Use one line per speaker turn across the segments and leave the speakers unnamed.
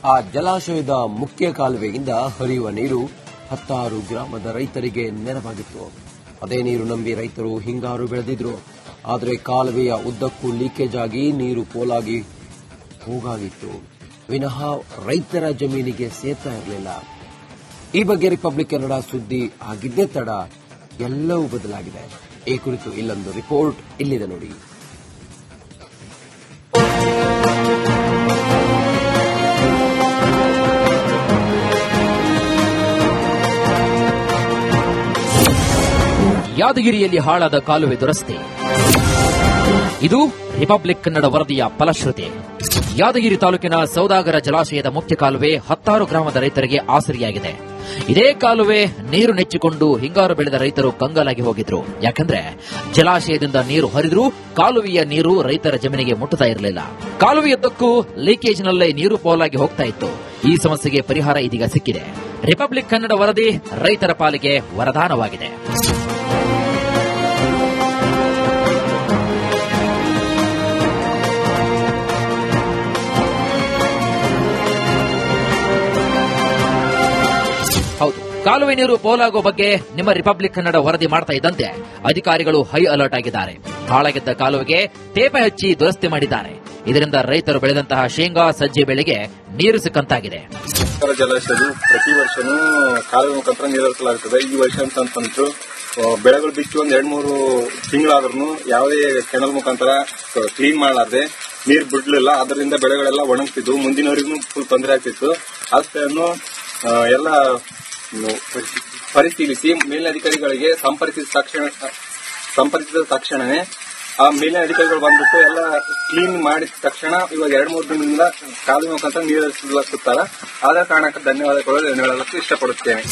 ಆ ಜಲಾಶಯದ ಮುಖ್ಯ ಕಾಲುವೆಯಿಂದ ಹರಿಯುವ ನೀರು 16 ಗ್ರಾಮದ ರೈತರಿಗೆ ನೆರವಾಗಿತ್ತು. ಅದೇ ನೀರು ನಂಬಿ ರೈತರು ಹಿಂಗಾರು ಬೆಳೆದಿದ್ರು. ಆದರೆ ಕಾಲುವೆಯ ಉದ್ದಕ್ಕೂ ಲೀಕೇಜ್ ಆಗಿ ನೀರು ಪೋಲಾಗಿ ಹೋಗಾಗಿತ್ತು ವಿನಃ ರೈತರ ಜಮೀನಿಗೆ ಸೇರ್ತಾ ಇರಲಿಲ್ಲ. ಈ ಬಗ್ಗೆ ರಿಪಬ್ಲಿಕ್ ಕನ್ನಡ ಸುದ್ದಿ ಆಗಿದ್ದೇ ತಡ ಎಲ್ಲವೂ ಬದಲಾಗಿದೆ. ಈ ಕುರಿತು ಇಲ್ಲೊಂದು ರಿಪೋರ್ಟ್ ಇಲ್ಲಿದೆ ನೋಡಿ.
ಯಾದಗಿರಿಯಲ್ಲಿ ಹಾಳಾದ ಕಾಲುವೆ ದುರಸ್ತಿ. ಇದು ರಿಪಬ್ಲಿಕ್ ಕನ್ನಡ ವರದಿಯ ಫಲಶ್ರುತಿ. ಯಾದಗಿರಿ ತಾಲೂಕಿನ ಸೌದಾಗರ ಜಲಾಶಯದ ಮುಖ್ಯ ಕಾಲುವೆ 16 ಗ್ರಾಮದ ರೈತರಿಗೆ ಆಸರಿಯಾಗಿದೆ. ಇದೇ ಕಾಲುವೆ ನೀರು ನೆಚ್ಚಿಕೊಂಡು ಹಿಂಗಾರು ಬೆಳೆದ ರೈತರು ಕಂಗಾಲಾಗಿ ಹೋಗಿದ್ರು. ಯಾಕಂದ್ರೆ ಜಲಾಶಯದಿಂದ ನೀರು ಹರಿದ್ರೂ ಕಾಲುವೆಯ ನೀರು ರೈತರ ಜಮೀನಿಗೆ ಮುಟ್ಟುತ್ತಾ ಇರಲಿಲ್ಲ. ಕಾಲುವೆಯುದ್ದಕ್ಕೂ ಲೀಕೇಜ್ನಲ್ಲೇ ನೀರು ಪೋಲಾಗಿ ಹೋಗ್ತಾ ಇತ್ತು. ಈ ಸಮಸ್ಯೆಗೆ ಪರಿಹಾರ ಇದೀಗ ಸಿಕ್ಕಿದೆ. ರಿಪಬ್ಲಿಕ್ ಕನ್ನಡ ವರದಿ ರೈತರ ಪಾಲಿಗೆ ವರದಾನವಾಗಿದೆ. ಹೌದು, ಕಾಲುವೆ ನೀರು ಪೋಲಾಗುವ ಬಗ್ಗೆ ನಿಮ್ಮ ರಿಪಬ್ಲಿಕ್ ಕನ್ನಡ ವರದಿ ಮಾಡ್ತಾ ಇದ್ದಂತೆ ಅಧಿಕಾರಿಗಳು ಹೈ ಅಲರ್ಟ್ ಆಗಿದ್ದಾರೆ. ಹಾಳಾಗಿದ್ದ ಕಾಲುವೆಗೆ ತೇಪೆ ಹಚ್ಚಿ ದುರಸ್ತಿ ಮಾಡಿದ್ದಾರೆ. ಇದರಿಂದ ರೈತರು ಬೆಳೆದಂತಹ ಶೇಂಗಾ, ಸಜ್ಜೆ ಬೆಳೆಗೆ ನೀರು ಸಿಕ್ಕಂತಾಗಿದೆ.
ಜಲಾಶಯದ ಪ್ರತಿ ವರ್ಷನೂ ಕಾಲುವೆ ಮುಖಾಂತರ ನೀರು ಹರಿಸಲಾಗುತ್ತದೆ. ಈ ವರ್ಷ ಅಂತಂತಂದ್ರು ಬೆಳೆಗಳು ಬಿಚ್ಚಿ ಒಂದ್ 2-3 ತಿಂಗಳಾದ್ರೂ ಯಾವುದೇ ಕೆನಲ್ ಮುಖಾಂತರ ಕ್ಲೀನ್ ಮಾಡಲಾರದೆ ನೀರು ಬಿಡ್ಲಿಲ್ಲ. ಅದರಿಂದ ಬೆಳೆಗಳೆಲ್ಲ ಒಣಗ್ತಿದ್ವು. ಮುಂದಿನವರಿಗೂ ಫುಲ್ ತೊಂದರೆ ಆಗ್ತಿತ್ತು. ಅಷ್ಟನ್ನು ಎಲ್ಲ ಪರಿಶೀಲಿಸಿ ಮೇಲಿನ ಅಧಿಕಾರಿಗಳಿಗೆ ಸಂಪರ್ಕಿಸಿದ ತಕ್ಷಣವೇ ಆ ಮೇಲಿನ ಅಧಿಕಾರಿಗಳು ಬಂದ್ಬಿಟ್ಟು ಎಲ್ಲ ಕ್ಲೀನ್ ಮಾಡಿದ ತಕ್ಷಣ ಇವಾಗ 2-3 ದಿನದಿಂದ ಕಾಲುವೆ ಮುಖಾಂತರ ನೀರು ಹರಿಸಲಾಗುತ್ತಾರ. ಆದ ಕಾರಣಕ್ಕೆ ಧನ್ಯವಾದಗಳು ಹೇಳಲು ಇಷ್ಟಪಡುತ್ತೇನೆ.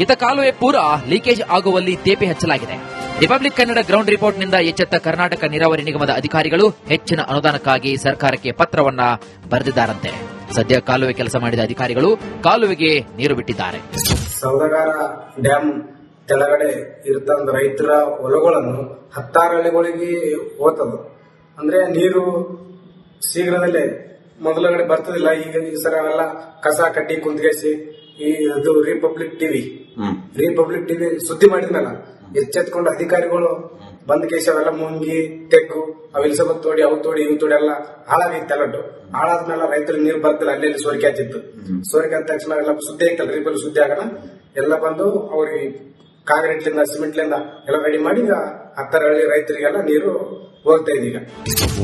ಇತ ಕಾಲುವೆ ಪೂರಾ ಲೀಕೇಜ್ ಆಗುವಲ್ಲಿ ತೇಪೆ ಹಚ್ಚಲಾಗಿದೆ. ರಿಪಬ್ಲಿಕ್ ಕನ್ನಡ ಗ್ರೌಂಡ್ ರಿಪೋರ್ಟ್ನಿಂದ ಎಚ್ಚೆತ್ತ ಕರ್ನಾಟಕ ನೀರಾವರಿ ನಿಗಮದ ಅಧಿಕಾರಿಗಳು ಹೆಚ್ಚಿನ ಅನುದಾನಕ್ಕಾಗಿ ಸರ್ಕಾರಕ್ಕೆ ಪತ್ರವನ್ನ ಬರೆದಿದ್ದಾರಂತೆ. ಸದ್ಯ ಕಾಲುವೆ ಕೆಲಸ ಮಾಡಿದ ಅಧಿಕಾರಿಗಳು ಕಾಲುವೆಗೆ ನೀರು ಬಿಟ್ಟಿದ್ದಾರೆ.
ಸೌದಾಗರ ಡ್ಯಾಮ್ ಕೆಳಗಡೆ ಇರ್ತಂದ ರೈತರ ಹೊಲಗಳನ್ನು 16 ಹಳ್ಳಿಗಳಿಗೆ ಹೋಗ್ತದ. ಅಂದ್ರೆ ನೀರು ಶೀಘ್ರದಲ್ಲೇ ಮೊದಲಗಡೆ ಬರ್ತದಿಲ್ಲ. ಈಗ ಈ ಸರ ಎಲ್ಲ ಕಸ ಕಟ್ಟಿ ಕುಂತ್ಕೇಸಿ ಇದು ರಿಪಬ್ಲಿಕ್ ಟಿವಿ ಸುದ್ದಿ ಮಾಡಿದ್ಮೇಲೆ ಎಚ್ಚೆತ್ಕೊಂಡು ಅಧಿಕಾರಿಗಳು ಬಂದ್ ಕೇಸಿ ಅವೆಲ್ಲ ಮುಂಗಿ ತೆಗ್ಗು ಅವೆಲ್ಲ ತೋಡಿ ಅವು ತೋಡಿ ಇವು ತೋಡಿ ಎಲ್ಲ ಹಾಳಾಗಿತ್ತು. ಎಲ್ಲಟ್ಟು ಹಾಳಾದ್ಮೇಲೆ ರೈತರು ನೀರು ಬರ್ತಿಲ್ಲ. ಅಲ್ಲಿ ಸೋರಿಕೆ ಆಗ್ತಿತ್ತು. ಸೋರಿಕೆ ಆದ ತಕ್ಷಣ ಎಲ್ಲ ಸುದ್ದಿ ಆಗ್ತಲ್ಲ, ರಿಪಬ್ಲಿಕ್ ಸುದ್ದಿ ಆಗೋಣ ಎಲ್ಲ ಬಂದು ಅವ್ರಿಗೆ ಕಾಂಕ್ರೀಟ್ಲಿಂದ ಸಿಮೆಂಟ್ಲಿಂದ ಎಲ್ಲ ರೆಡಿ ಮಾಡಿ 16 ಹಳ್ಳಿ ರೈತರಿಗೆಲ್ಲ ನೀರು ಹೋಗ್ತಾ ಇದೆ. ಈಗ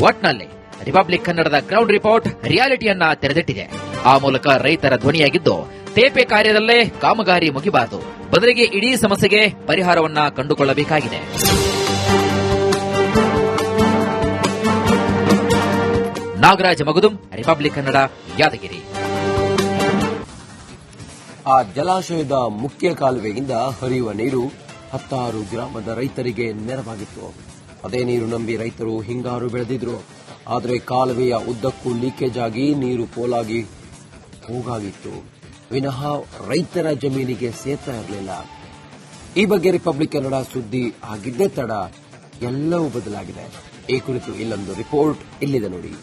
ಒಟ್ನಲ್ಲಿ ರಿಪಬ್ಲಿಕ್ ಕನ್ನಡದ ಗ್ರೌಂಡ್ ರಿಪೋರ್ಟ್ ರಿಯಾಲಿಟಿಯನ್ನ ತೆರೆದಿಟ್ಟಿದೆ. ಆ ಮೂಲಕ ರೈತರ ಧ್ವನಿಯಾಗಿದ್ದು ತೇಪೆ ಕಾರ್ಯದಲ್ಲೇ ಕಾಮಗಾರಿ ಮುಗಿಬಾರದು, ಬದಲಿಗೆ ಇಡೀ ಸಮಸ್ಯೆಗೆ ಪರಿಹಾರವನ್ನ ಕಂಡುಕೊಳ್ಳಬೇಕಾಗಿದೆ. ನಾಗರಾಜ ಮಗುದುಂ, ರಿಪಬ್ಲಿಕ್ ಕನ್ನಡ, ಯಾದಗಿರಿ.
ಆ ಜಲಾಶಯದ ಮುಖ್ಯ ಕಾಲುವೆಯಿಂದ ಹರಿಯುವ ನೀರು 16 ಗ್ರಾಮದ ರೈತರಿಗೆ ನೆರವಾಗಿತ್ತು. ಅದೇ ನೀರು ನಂಬಿ ರೈತರು ಹಿಂಗಾರು ಬೆಳೆದಿದ್ರು. ಆದರೆ ಕಾಲುವೆಯ ಉದ್ದಕ್ಕೂ ಲೀಕೇಜ್ ಆಗಿ ನೀರು ಪೋಲಾಗಿ ಹೋಗಾಗಿತ್ತು ವಿನಃ ರೈತರ ಜಮೀನಿಗೆ ಸೇರ್ತಾ ಇರಲಿಲ್ಲ. ಈ ಬಗ್ಗೆ ರಿಪಬ್ಲಿಕ್ ಕನ್ನಡ ಸುದ್ದಿ ಆಗಿದ್ದೇ ತಡ ಎಲ್ಲವೂ ಬದಲಾಗಿದೆ. ಈ ಕುರಿತು ಇಲ್ಲೊಂದು ರಿಪೋರ್ಟ್ ಇಲ್ಲಿದೆ ನೋಡಿ.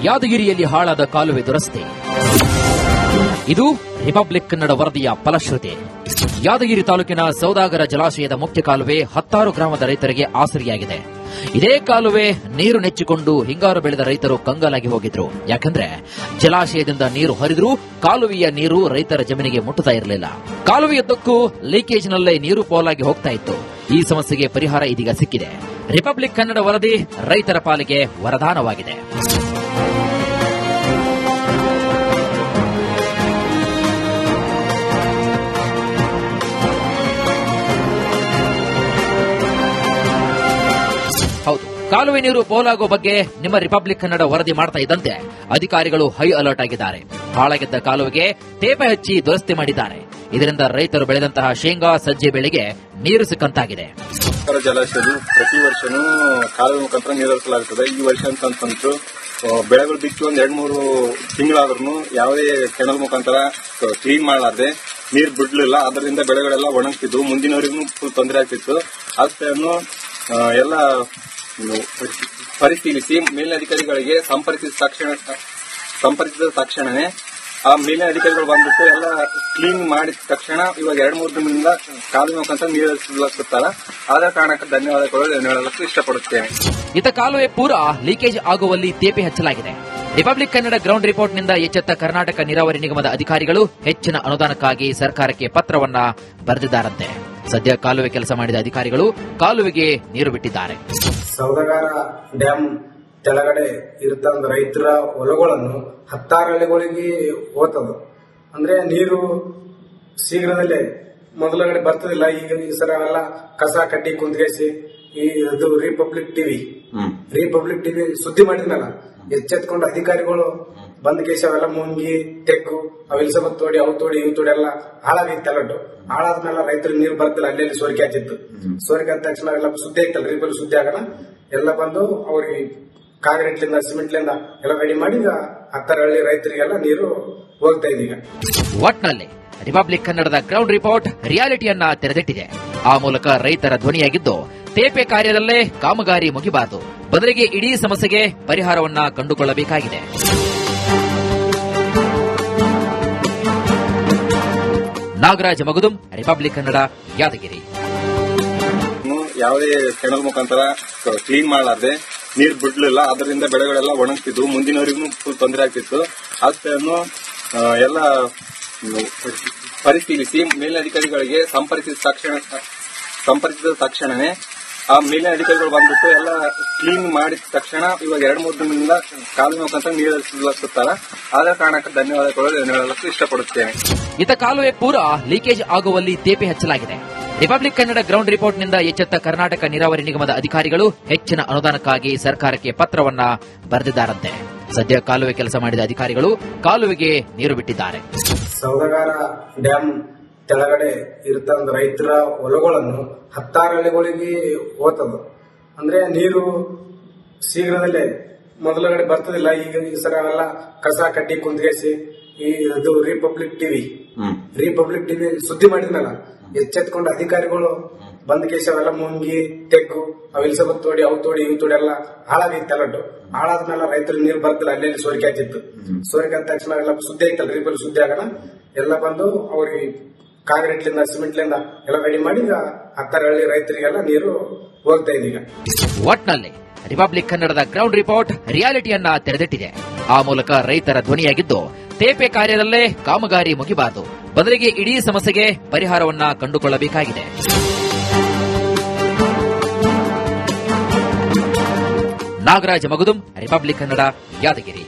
ಯಾದಗಿರಿಯಲ್ಲಿ ಹಾಳಾದ ಕಾಲುವೆ ದುರಸ್ತಿ. ಇದು ರಿಪಬ್ಲಿಕ್ ಕನ್ನಡ ವರದಿಯ ಫಲಶ್ರುತಿ. ಯಾದಗಿರಿ ತಾಲೂಕಿನ ಸೌದಾಗರ ಜಲಾಶಯದ ಮುಖ್ಯ ಕಾಲುವೆ 16 ಗ್ರಾಮದ ರೈತರಿಗೆ ಆಸರಿಯಾಗಿದೆ. ಇದೇ ಕಾಲುವೆ ನೀರು ನೆಚ್ಚಿಕೊಂಡು ಹಿಂಗಾರು ಬೆಳೆದ ರೈತರು ಕಂಗಾಲಾಗಿ ಹೋಗಿದ್ರು. ಯಾಕಂದ್ರೆ ಜಲಾಶಯದಿಂದ ನೀರು ಹರಿದ್ರೂ ಕಾಲುವೆಯ ನೀರು ರೈತರ ಜಮೀನಿಗೆ ಮುಟ್ಟುತ್ತಾ ಇರಲಿಲ್ಲ. ಕಾಲುವೆಯುದ್ದಕ್ಕೂ ಲೀಕೇಜ್ನಲ್ಲೇ ನೀರು ಪೋಲಾಗಿ ಹೋಗ್ತಾ ಇತ್ತು. ಈ ಸಮಸ್ಯೆಗೆ ಪರಿಹಾರ ಇದೀಗ ಸಿಕ್ಕಿದೆ. ರಿಪಬ್ಲಿಕ್ ಕನ್ನಡ ವರದಿ ರೈತರ ಪಾಲಿಗೆ ವರದಾನವಾಗಿದೆ. ಹೌದು, ಕಾಲುವೆ ನೀರು ಪೋಲಾಗುವ ಬಗ್ಗೆ ನಿಮ್ಮ ರಿಪಬ್ಲಿಕ್ ಕನ್ನಡ ವರದಿ ಮಾಡ್ತಾ ಇದ್ದಂತೆ ಅಧಿಕಾರಿಗಳು ಹೈ ಅಲರ್ಟ್ ಆಗಿದ್ದಾರೆ. ಹಾಳಾಗಿದ್ದ ಕಾಲುವೆಗೆ ತೇಪೆ ಹಚ್ಚಿ ದುರಸ್ತಿ ಮಾಡಿದ್ದಾರೆ. ಇದರಿಂದ ರೈತರು ಬೆಳೆದಂತಹ ಶೇಂಗಾ, ಸಜ್ಜೆ ಬೆಳೆಗೆ ನೀರು ಸಿಕ್ಕಂತಾಗಿದೆ.
ಜಲಾಶಯದ ಪ್ರತಿ ವರ್ಷನೂ ಕಾಲುವೆ ಮುಖಾಂತರ ನೀರು ಹರಿಸಲಾಗುತ್ತದೆ. ಈ ವರ್ಷ ಅಂತಂತಂದ್ರು ಬೆಳೆಗಳು ಬಿಚ್ಚಿ ಒಂದ್ 2-3 ತಿಂಗಳಾದ್ರೂ ಯಾವುದೇ ಕೆನಲ್ ಮುಖಾಂತರ ಕ್ಲೀನ್ ಮಾಡಲಾರದೆ ನೀರು ಬಿಡ್ಲಿಲ್ಲ. ಅದರಿಂದ ಬೆಳೆಗಳೆಲ್ಲ ಒಣಗ್ತಿದ್ವು. ಮುಂದಿನವರಿಗೂ ಫುಲ್ ತೊಂದರೆ ಆಗ್ತಿತ್ತು. ಅದನ್ನು ಎಲ್ಲ ಪರಿಶೀಲಿಸಿ ಮೇಲಿನ ಅಧಿಕಾರಿಗಳಿಗೆ ಸಂಪರ್ಕಿಸಿದ ತಕ್ಷಣವೇ ಆ ಮೇಲಿನ ಅಧಿಕಾರಿಗಳು ಬಂದ್ಬಿಟ್ಟು ಎಲ್ಲ ಕ್ಲೀನ್ ಮಾಡಿದ ತಕ್ಷಣ ಇವಾಗ 2-3 ದಿನದಿಂದ ಕಾಲುವೆ ಮುಖಾಂತರ ನೀರು ಹರಿಸಲಾಗುತ್ತಾರ. ಆದ ಕಾರಣಕ್ಕೆ ಧನ್ಯವಾದಗಳು ಹೇಳಲು ಇಷ್ಟಪಡುತ್ತೇನೆ.
ಇತ ಕಾಲುವೆ ಪೂರ ಲೀಕೇಜ್ ಆಗುವಲ್ಲಿ ತೇಪೆ ಹಚ್ಚಲಾಗಿದೆ. ರಿಪಬ್ಲಿಕ್ ಕನ್ನಡ ಗ್ರೌಂಡ್ ರಿಪೋರ್ಟ್ನಿಂದ ಎಚ್ಚೆತ್ತ ಕರ್ನಾಟಕ ನೀರಾವರಿ ನಿಗಮದ ಅಧಿಕಾರಿಗಳು ಹೆಚ್ಚಿನ ಅನುದಾನಕ್ಕಾಗಿ ಸರ್ಕಾರಕ್ಕೆ ಪತ್ರವನ್ನ ಬರೆದಿದ್ದಾರಂತೆ. ಸದ್ಯ ಕಾಲುವೆ ಕೆಲಸ ಮಾಡಿದ ಅಧಿಕಾರಿಗಳು ಕಾಲುವೆಗೆ ನೀರು ಬಿಟ್ಟಿದ್ದಾರೆ.
ಸೌದಗಾರ ಡ್ಯಾಮ್ ಕೆಳಗಡೆ ಇರ್ತಂದ ರೈತರ ಹೊಲಗಳನ್ನು 16 ಹಳ್ಳಿಗಳಿಗೆ ಹೋಗ್ತದ. ಅಂದ್ರೆ ನೀರು ಶೀಘ್ರದಲ್ಲೇ ಮೊದಲಗಡೆ ಬರ್ತದಿಲ್ಲ. ಈಗ ಈ ಸರ ಎಲ್ಲ ಕಸ ಕಟ್ಟಿ ಕುಂತ್ಕೇಸಿ ಇದು ರಿಪಬ್ಲಿಕ್ ಟಿವಿ ಸುದ್ದಿ ಮಾಡಿದ್ನಲ್ಲ, ಎಚ್ಚೆತ್ಕೊಂಡು ಅಧಿಕಾರಿಗಳು ಬಂದ್ ಕೇಸಿ ಅವೆಲ್ಲ ಮುಂಗಿ ತೆಗ್ಗು ಅವೆಲ್ಸಬತ್ ತೋಡಿ ಅವು ತೋಡಿ ಇವು ತೋಡಿ ಎಲ್ಲ ಹಾಳಾಗಿತ್ತು. ಅಲ್ಲಟ್ಟು ಹಾಳಾದ್ಮೇಲೆ ರೈತರಿಗೆ ನೀರು ಬರ್ತಿಲ್ಲ. ಅಲ್ಲಿ ಸೋರಿಕೆ ಆಗ್ತಿತ್ತು. ಸೋರಿಕೆ ಆದ ತಕ್ಷಣ ಎಲ್ಲ ಸುದ್ದಿ ಐತಲ್ಲ, ರಿಪಲ್ ಸುದ್ದಿ ಆಗೋಣ ಎಲ್ಲ ಬಂದು ಅವ್ರಿಗೆ ಕಾಂಕ್ರೀಟ್ಲಿಂದ ಸಿಮೆಂಟ್ಲಿಂದ ಎಲ್ಲ ರೆಡಿ ಮಾಡಿ 16 ಹಳ್ಳಿ ರೈತರಿಗೆಲ್ಲ ನೀರು ಹೋಗ್ತಾ ಇದೀಗ.
ಒಟ್ನಲ್ಲಿ ರಿಪಬ್ಲಿಕ್ ಕನ್ನಡದ ಗ್ರೌಂಡ್ ರಿಪೋರ್ಟ್ ರಿಯಾಲಿಟಿಯನ್ನ ತೆರೆದಿಟ್ಟಿದೆ. ಆ ಮೂಲಕ ರೈತರ ಧ್ವನಿಯಾಗಿದ್ದು ತೇಪೆ ಕಾರ್ಯದಲ್ಲೇ ಕಾಮಗಾರಿ ಮುಗಿಬಾರದು, ಬದಲಿಗೆ ಇಡೀ ಸಮಸ್ಯೆಗೆ ಪರಿಹಾರವನ್ನ ಕಂಡುಕೊಳ್ಳಬೇಕಾಗಿದೆ. ನಾಗರಾಜ ಮಗುದುಂ, ರಿಪಬ್ಲಿಕ್ ಕನ್ನಡ, ಯಾದಗಿರಿ.
ಯಾವುದೇ ಕೆನಲ್ ಮುಖಾಂತರ ಕ್ಲೀನ್ ಮಾಡಲಾರ್ದೆ ನೀರು ಬಿಡ್ಲಿಲ್ಲ. ಅದರಿಂದ ಬೆಳೆಗಳೆಲ್ಲ ಒಣಗ್ತಿದ್ವು. ಮುಂದಿನವರಿಗೂ ಫುಲ್ ತೊಂದರೆ ಆಗ್ತಿತ್ತು. ಅದನ್ನು ಎಲ್ಲ ಪರಿಶೀಲಿಸಿ ಮೇಲಿನ ಅಧಿಕಾರಿಗಳಿಗೆ ಸಂಪರ್ಕಿಸಿದ ತಕ್ಷಣವೇ ಆ ಮೇಲಿನ ಅಧಿಕಾರಿಗಳು ಬಂದ್ಬಿಟ್ಟು ಎಲ್ಲ ಕ್ಲೀನ್ ಮಾಡಿದ ತಕ್ಷಣ ಇವಾಗ 2-3 ದಿನದಿಂದ ಕಾಲುವೆ ಮುಖಾಂತರ ನೀರು ಹರಿಸಲಾಗುತ್ತಾರ. ಆದ ಕಾರಣಕ್ಕೆ ಧನ್ಯವಾದಗಳು ಹೇಳಲು ಇಷ್ಟಪಡುತ್ತೇನೆ.
ಇತ ಕಾಲುವೆ ಪೂರ ಲೀಕೇಜ್ ಆಗುವಲ್ಲಿ ತೇಪೆ ಹಚ್ಚಲಾಗಿದೆ. ರಿಪಬ್ಲಿಕ್ ಕನ್ನಡ ಗ್ರೌಂಡ್ ರಿಪೋರ್ಟ್ನಿಂದ ಎಚ್ಚೆತ್ತ ಕರ್ನಾಟಕ ನೀರಾವರಿ ನಿಗಮದ ಅಧಿಕಾರಿಗಳು ಹೆಚ್ಚಿನ ಅನುದಾನಕ್ಕಾಗಿ ಸರ್ಕಾರಕ್ಕೆ ಪತ್ರವನ್ನ ಬರೆದಿದ್ದಾರಂತೆ. ಸದ್ಯ ಕಾಲುವೆ ಕೆಲಸ ಮಾಡಿದ ಅಧಿಕಾರಿಗಳು ಕಾಲುವೆಗೆ ನೀರು ಬಿಟ್ಟಿದ್ದಾರೆ.
ಸೌದಗಾರ ಡ್ಯಾಮ್ ಕೆಳಗಡೆ ಇರ್ತಂದ ರೈತರ ಹೊಲಗಳನ್ನು 16 ಹಳ್ಳಿಗಳಿಗೆ ಹೋಗ್ತದ. ಅಂದ್ರೆ ನೀರು ಶೀಘ್ರದಲ್ಲೇ ಮೊದಲಗಡೆ ಬರ್ತದಿಲ್ಲ. ಈಗ ಈ ಸರ ಎಲ್ಲ ಕಸ ಕಟ್ಟಿ ಕುಂತ್ಕೇಸಿ ಇದು ರಿಪಬ್ಲಿಕ್ ಟಿವಿ ಸುದ್ದಿ ಮಾಡಿದ್ನಲ್ಲ, ಎಚ್ಚೆತ್ಕೊಂಡು ಅಧಿಕಾರಿಗಳು ಬಂದ್ ಕೇಸಿ ಅವೆಲ್ಲ ಮುಂಗಿ ತೆಗ್ಗು ಅವೆಲ್ಸಬತ್ ತೋಡಿ ಅವು ತೋಡಿ ಇವು ತೋಡಿ ಎಲ್ಲ ಹಾಳಾಗಿತ್ತು. ಅಲ್ಲಟ್ಟು ಹಾಳಾದ್ಮೇಲೆ ರೈತರಿಗೆ ನೀರು ಬರ್ತಿಲ್ಲ. ಅಲ್ಲಿ ಸೋರಿಕೆ ಆಗ್ತಿತ್ತು. ಸೋರಿಕೆ ಆದ ತಕ್ಷಣ ಎಲ್ಲ ಸುದ್ದಿ ಐತಲ್ಲ, ರಿಪಲ್ ಸುದ್ದಿ ಆಗೋಣ ಎಲ್ಲ ಬಂದು ಅವ್ರಿಗೆ ಕಾಂಕ್ರೀಟ್ಲಿಂದ ಸಿಮೆಂಟ್ಲಿಂದ ಎಲ್ಲ ರೆಡಿ ಮಾಡಿ 16 ಹಳ್ಳಿ ರೈತರಿಗೆಲ್ಲ ನೀರು ಹೋಗ್ತಾ ಇದೀಗ.
ಒಟ್ನಲ್ಲಿ ರಿಪಬ್ಲಿಕ್ ಕನ್ನಡದ ಗ್ರೌಂಡ್ ರಿಪೋರ್ಟ್ ರಿಯಾಲಿಟಿಯನ್ನ ತೆರೆದಿಟ್ಟಿದೆ. ಆ ಮೂಲಕ ರೈತರ ಧ್ವನಿಯಾಗಿದ್ದು ತೇಪೆ ಕಾರ್ಯದಲ್ಲೇ ಕಾಮಗಾರಿ ಮುಗಿಬಾರದು, ಬದಲಿಗೆ ಇಡೀ ಸಮಸ್ಯೆಗೆ ಪರಿಹಾರವನ್ನ ಕಂಡುಕೊಳ್ಳಬೇಕಾಗಿದೆ. ನಾಗರಾಜ ಮಗುದುಂ, ರಿಪಬ್ಲಿಕ್ ಕನ್ನಡ, ಯಾದಗಿರಿ.